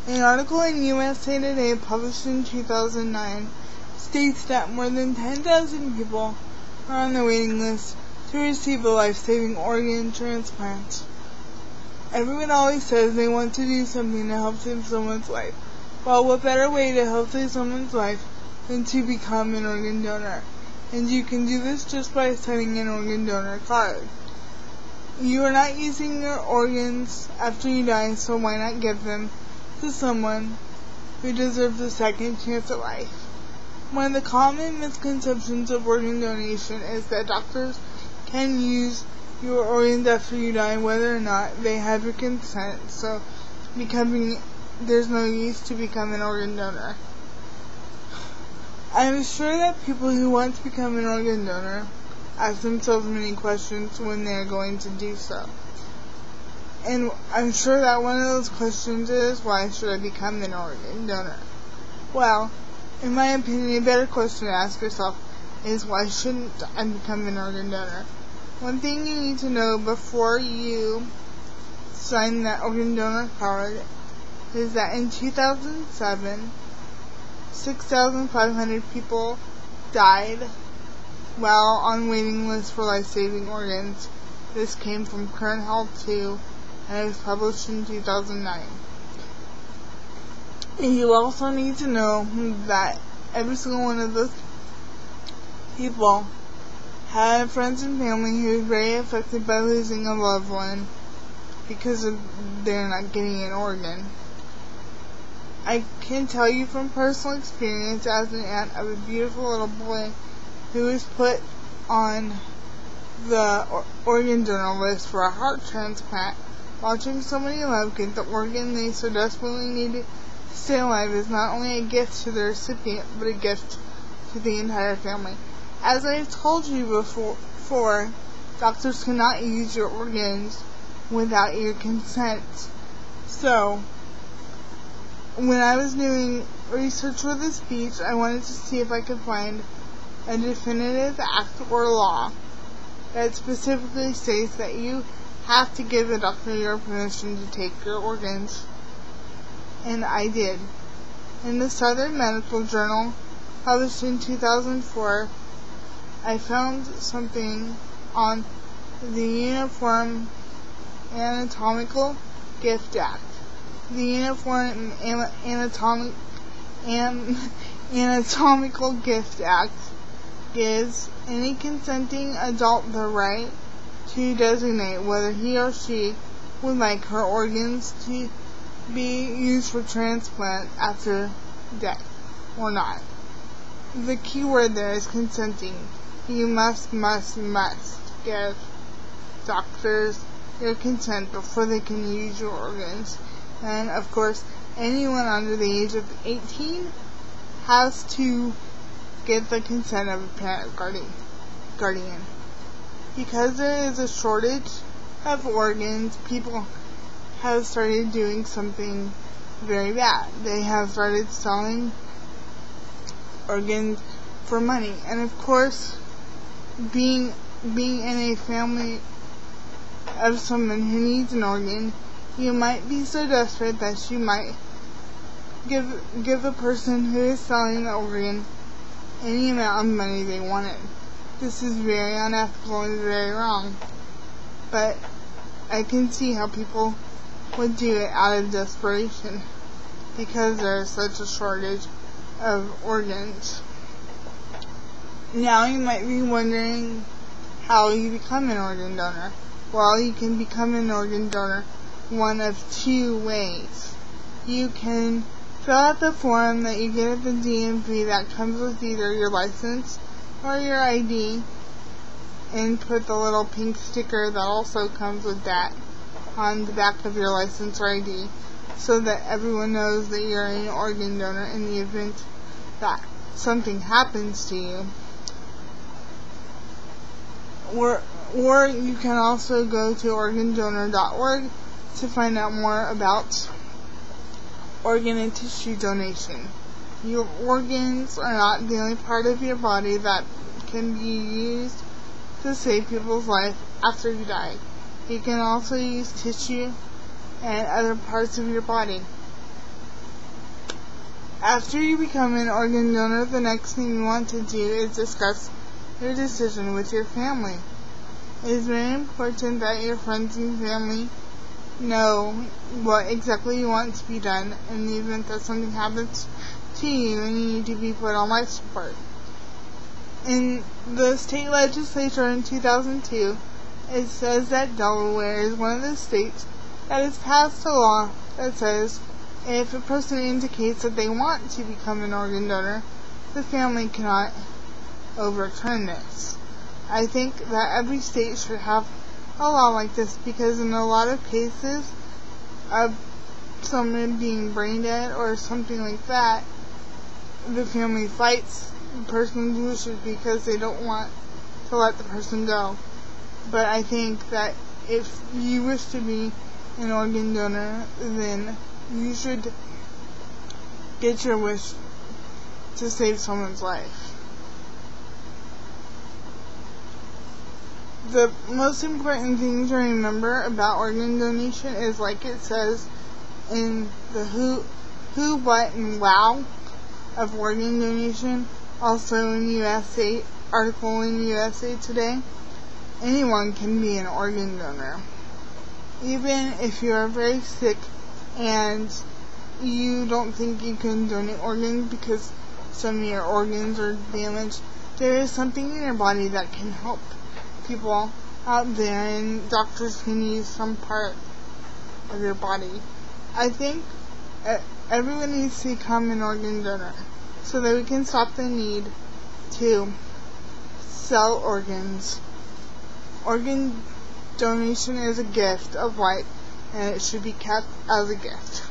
An article in USA Today published in 2009 states that more than 10,000 people are on the waiting list to receive a life-saving organ transplant. Everyone always says they want to do something to help save someone's life. Well, what better way to help save someone's life than to become an organ donor? And you can do this just by signing an organ donor card. You are not using your organs after you die, so why not give them to someone who deserves a second chance at life? One of the common misconceptions of organ donation is that doctors can use your organs after you die whether or not they have your consent, so there's no use to become an organ donor. I'm sure that people who want to become an organ donor ask themselves many questions when they're going to do so. And I'm sure that one of those questions is, why should I become an organ donor? Well, in my opinion, a better question to ask yourself is, why shouldn't I become an organ donor? One thing you need to know before you sign that organ donor card is that in 2007, 6,500 people died while on waiting lists for life-saving organs. This came from Current Health 2, and it was published in 2009. You also need to know that every single one of those people had friends and family who were very affected by losing a loved one because they're not getting an organ. I can tell you from personal experience as an aunt of a beautiful little boy who was put on the organ donor list for a heart transplant. Watching somebody you love get the organ they so desperately needed to stay alive is not only a gift to the recipient, but a gift to the entire family. As I've told you before, doctors cannot use your organs without your consent. So, when I was doing research for this speech, I wanted to see if I could find a definitive act or law that specifically states that you have to give the doctor your permission to take your organs. And I did. In the Southern Medical Journal, published in 2004, I found something on the Uniform Anatomical Gift Act. The Uniform Anatomical Gift Act gives any consenting adult the right to designate whether he or she would like her organs to be used for transplant after death or not. The key word there is consenting. You must give doctors your consent before they can use your organs. And of course, anyone under the age of 18 has to get the consent of a parent guardian. Because there is a shortage of organs, people have started doing something very bad. They have started selling organs for money. And of course, being in a family of someone who needs an organ, you might be so desperate that you might give the person who is selling the organ any amount of money they wanted. This is very unethical and very wrong, but I can see how people would do it out of desperation because there is such a shortage of organs. Now you might be wondering how you become an organ donor. Well, you can become an organ donor one of two ways. You can fill out the form that you get at the DMV that comes with either your license or your ID, and put the little pink sticker that also comes with that on the back of your license or ID, so that everyone knows that you're an organ donor in the event that something happens to you. Or you can also go to organdonor.org to find out more about organ and tissue donation. Your organs are not the only part of your body that can be used to save people's life after you die. You can also use tissue and other parts of your body. After you become an organ donor, the next thing you want to do is discuss your decision with your family. It is very important that your friends and family know what exactly you want to be done in the event that something happens to you and you need to be put on life support. In the state legislature in 2002, it says that Delaware is one of the states that has passed a law that says if a person indicates that they want to become an organ donor, the family cannot overturn this. I think that every state should have a law like this because in a lot of cases of someone being brain dead or something like that, the family fights the person's wishes because they don't want to let the person go. But I think that if you wish to be an organ donor, then you should get your wish to save someone's life. The most important thing to remember about organ donation is, like it says in the who, what, and wow of organ donation, also in USA article in USA Today, anyone can be an organ donor. Even if you are very sick and you don't think you can donate organs because some of your organs are damaged, there is something in your body that can help people out there, and doctors can use some part of your body. I think everyone needs to become an organ donor so that we can stop the need to sell organs. Organ donation is a gift of life, and it should be kept as a gift.